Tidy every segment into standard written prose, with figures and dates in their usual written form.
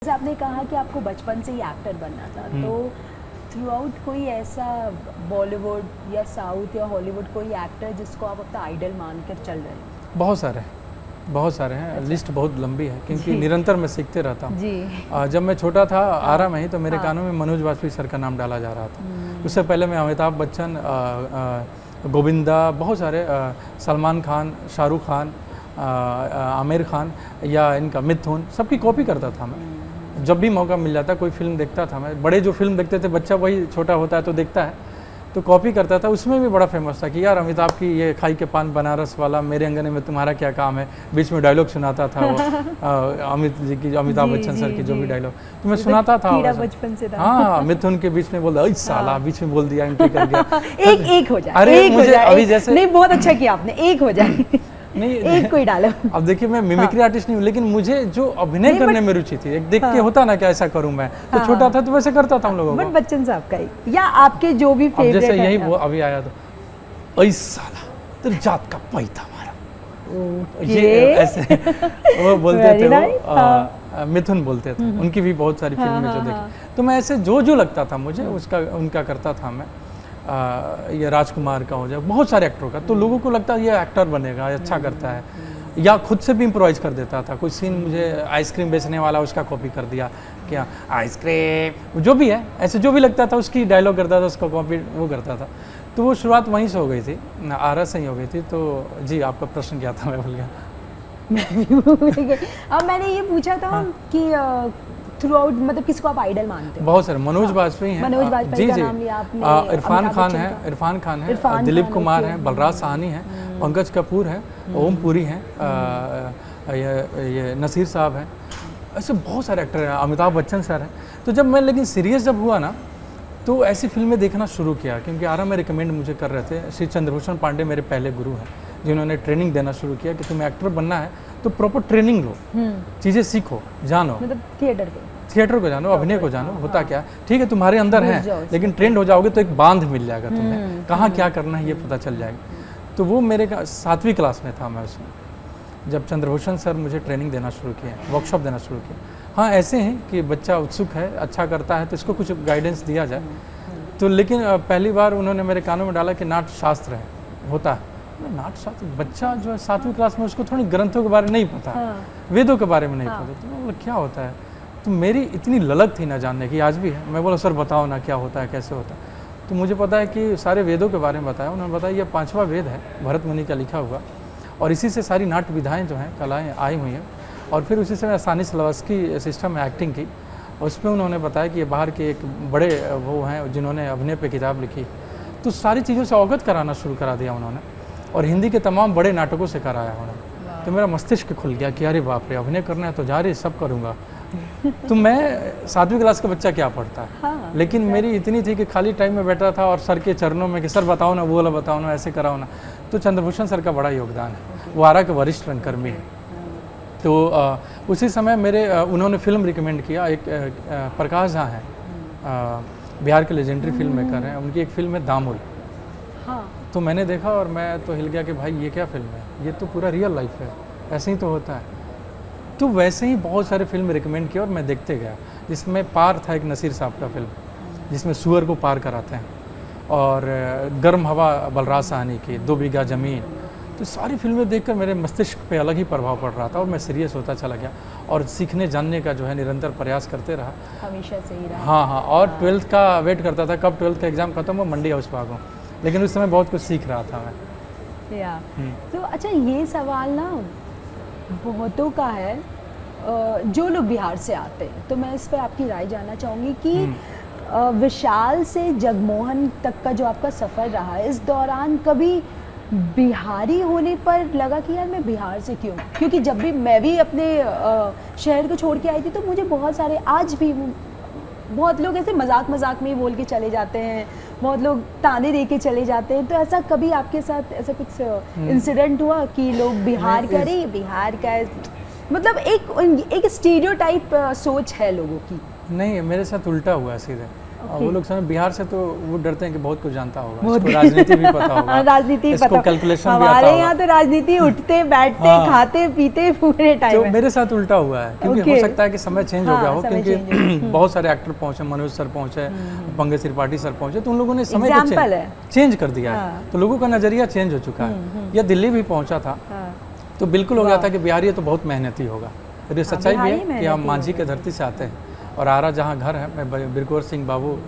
जैसे आपने कहा कि आपको बचपन से ही एक्टर बनना था, तो थ्रू आउट कोई ऐसा बॉलीवुड या साउथ या हॉलीवुड कोई एक्टर जिसको आप अपना आइडल मानकर चल रहे हैं? बहुत सारे हैं। अच्छा। लिस्ट बहुत लंबी है क्योंकि जी। निरंतर मैं सीखते रहता हूँ। जी। जब मैं छोटा था आरा में ही तो मेरे हाँ। कानों में मनोज वाजपेयी सर का नाम डाला जा रहा था। उससे पहले मैं अमिताभ बच्चन, गोविंदा, बहुत सारे, सलमान खान, शाहरुख खान, आमिर खान या इनका मिथुन, सबकी कॉपी करता था मैं। जब भी मौका मिल जाता कोई फिल्म देखता था मैं। बड़े जो फिल्म देखते थे, बच्चा वही छोटा होता है तो देखता है, तो कॉपी करता था। उसमें भी बड़ा फेमस था कि यार अमिताभ की ये खाई के पान बनारस वाला, मेरे अंगने में तुम्हारा क्या काम है, बीच में डायलॉग सुनाता था वो अमित जी की, अमिताभ बच्चन सर की जो भी डायलॉग तो मैं सुनाता था। कीड़ा बचपन से था। हाँ, मिथुन के बीच में बोल दिया, साला बीच में बोल दिया, एंट्री कर गया। एक हो जाए। अरे एक मुझे हो जाए, अभी जैसे नहीं, बहुत अच्छा किया आपने, एक हो जाए। नहीं, एक कोई डालो। अब देखिए मैं मिमिक्री आर्टिस्ट नहीं हूँ, लेकिन मुझे जो अभिनय करने में रुचि थी, एक देख के होता ना कि ऐसा करूँ मैं, तो छोटा था तो वैसे करता था हम लोगों को। बट बच्चन साहब का ही या आपके जो भी अब फेवरेट जैसे यही है। वो अभी आया तो ऐ साला तेरे जात का पैता मारा, ये ऐसे वो बोलते थे, वो मिथुन बोलते थे। उनकी भी बहुत सारी फिल्में जो देखी, तो मैं ऐसे जो लगता था मुझे उसका उनका करता था मैं। ये राजकुमार का हो जाए, बहुत सारे एक्टरों का, तो लोगों को लगता है ये एक्टर बनेगा, ये अच्छा करता है, या खुद से भी इम्प्रोवाइज कर देता था। कोई सीन मुझे आइसक्रीम बेचने वाला, उसका कॉपी कर दिया, क्या आइसक्रीम जो भी है, ऐसे जो भी लगता था उसकी डायलॉग करता था, उसका कॉपी वो करता था। तो वो शुरुआत वहीं से हो गई थी, आरा से ही हो गई थी। तो जी, आपका प्रश्न क्या था, मैं भूल गया। अब मैंने ये पूछा था कि थ्रू आउट मतलब किसको आप आइडल मानते हो? बहुत सारे, मनोज वाजपेयी हैं, मनोज वाजपेयी का नाम लिया आपने, इरफान खान है, दिलीप कुमार हैं, बलराज साहनी हैं, पंकज कपूर है, ओम पुरी हैं, ये नसीर साहब हैं, ऐसे बहुत सारे एक्टर हैं, अमिताभ बच्चन सर हैं। तो जब मैं लेकिन सीरियस जब हुआ ना, तो ऐसी फिल्में देखना शुरू किया, क्योंकि आरा में रिकमेंड मुझे कर रहे थे। श्री चंद्रभूषण पांडे मेरे पहले गुरु हैं, जिन्होंने ट्रेनिंग देना शुरू किया कि तुम्हें एक्टर बनना है तो प्रॉपर ट्रेनिंग लो, चीज़ें सीखो, जानो, मतलब थिएटर को जानो, अभिनय को जानो, होता क्या ठीक है तुम्हारे अंदर है, लेकिन ट्रेंड हो जाओगे तो एक बांध मिल जाएगा तुम्हें, कहाँ क्या करना है ये पता चल जाएगा। तो वो मेरे 7वीं क्लास में था मैं उसमें, जब चंद्रभूषण सर मुझे ट्रेनिंग देना शुरू किया, वर्कशॉप देना शुरू किया। हाँ, ऐसे हैं कि बच्चा उत्सुक है, अच्छा करता है तो इसको कुछ गाइडेंस दिया जाए। तो लेकिन पहली बार उन्होंने मेरे कानों में डाला कि नाट्य शास्त्र है, होता है। नाट्य शास्त्र, बच्चा जो है 7वीं क्लास में, उसको थोड़ी ग्रंथों के बारे में नहीं पता, वेदों के बारे में नहीं पता। तो मैं बोला क्या होता है, तो मेरी इतनी ललक थी ना जानने की, आज भी है। मैं बोला सर बताओ ना क्या होता है, कैसे होता है। तो मुझे पता है कि सारे वेदों के बारे में बताया उन्होंने। बताया ये 5वां वेद है, भरत मुनि का लिखा हुआ, और इसी से सारी नाट्य विधाएँ जो हैं, कलाएँ आई हुई हैं। और फिर उसी से मैं स्तानिस्लावस्की सिस्टम में एक्टिंग की, उसमें उन्होंने बताया कि ये बाहर के एक बड़े वो हैं जिन्होंने अभिनय पे किताब लिखी। तो सारी चीज़ों से अवगत कराना शुरू करा दिया उन्होंने, और हिंदी के तमाम बड़े नाटकों से कराया उन्होंने। तो मेरा मस्तिष्क खुल गया कि अरे बाप रे, अभिनय करना है तो जा रही सब करूँगा। तो मैं 7वीं क्लास का बच्चा क्या पढ़ता है, लेकिन मेरी इतनी थी कि खाली टाइम में बैठा था और सर के चरणों में कि सर बताओ ना, वो वाला बताओ ना, ऐसे कराओ ना। तो चंद्रभूषण सर का बड़ा योगदान है, वो आरा के वरिष्ठ रंगकर्मी हैं। तो उसी समय मेरे उन्होंने फिल्म रिकमेंड किया, एक प्रकाश झा हैं, बिहार के लेजेंडरी फिल्म मेकर हैं, उनकी एक फिल्म है दामुल। तो मैंने देखा और मैं तो हिल गया कि भाई ये क्या फिल्म है, ये तो पूरा रियल लाइफ है, ऐसे ही तो होता है। तो वैसे ही बहुत सारे फिल्म रिकमेंड किया और मैं देखते गया, जिसमें पार था एक नसीर साहब का फिल्म, जिसमें सुअर को पार कराते हैं, और गर्म हवा बलराज साहनी की, 2 बीघा ज़मीन। तो सारी फिल्में देखकर मेरे मस्तिष्क पे अलग ही प्रभाव पड़ रहा था, और मैं सीरियस होता चला गया और सीखने जानने का जो है निरंतर प्रयास करते रहा, हमेशा से ही रहा। हाँ, और 12th का वेट करता था कब 12th का एग्ज़ाम खत्म हो, मंडी हाउस भागूँ, लेकिन उस समय बहुत कुछ सीख रहा था मैं। या तो अच्छा, ये सवाल ना बहुतों का है जो लोग बिहार से आते हैं, तो मैं इस पर आपकी राय जानना चाहूँगी कि विशाल से जगमोहन तक का जो आपका सफ़र रहा है, इस दौरान कभी बिहारी होने पर लगा कि यार मैं बिहार से क्यों? क्योंकि जब भी मैं भी अपने शहर को छोड़ के आई थी, तो मुझे बहुत सारे, आज भी बहुत लोग ऐसे मजाक में ही बोल के चले जाते हैं, बहुत लोग ताने दे के चले जाते हैं। तो ऐसा कभी आपके साथ ऐसा कुछ इंसिडेंट हुआ कि लोग बिहार का, अरे बिहार का, मतलब एक स्टीरियोटाइप सोच है लोगों की? नहीं, मेरे साथ उल्टा हुआ सीधे। और वो लोग समझ बिहार से तो वो डरते हैं कि बहुत कुछ जानता होगा, बहुत- इसको राजनीति भी पता होगा, राजनीति इसको पता, कैलकुलेशन भी हमारे आता यहाँ होगा। तो राजनीति उठते बैठते हाँ। खाते पीते पूरे तो टाइम है। मेरे साथ उल्टा हुआ है, क्योंकि Okay. हो सकता है कि समय चेंज हो हाँ, गया हो, समय क्योंकि बहुत सारे एक्टर पहुंचे, मनोज सर पहुंचे, पंकज त्रिपाठी सर पहुंचे, तो उन लोगों ने समय को Example है। चेंज कर दिया है, हाँ। तो लोगों का नजरिया चेंज हो चुका है। या दिल्ली भी पहुंचा था, हाँ। तो बिल्कुल हो गया था कि बिहारी है तो बहुत मेहनती होगा। और ये सच्चाई भी बिहारी है कि हम मेहनती मांझी के धरती से आते हैं, और आरा जहाँ घर है, मैं बिरकोर सिंह बाबू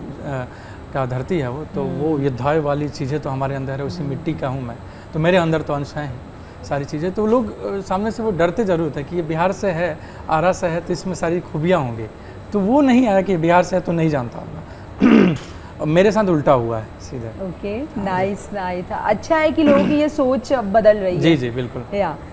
का धरती है वो, तो वो युद्धाय वाली चीज़ें तो हमारे अंदर है, उसी मिट्टी का हूँ मैं, तो मेरे अंदर तो अंश हैं ही सारी चीज़ें। तो लोग सामने से वो डरते जरूर थे कि ये बिहार से है, आरा से है, तो इसमें सारी खूबियाँ होंगी। तो वो नहीं आया कि बिहार से है तो नहीं जानता होगा। और मेरे साथ उल्टा हुआ है सीधे। Okay, nice nice. अच्छा है कि लोगों की ये सोच अब बदल रही है। जी जी बिल्कुल। या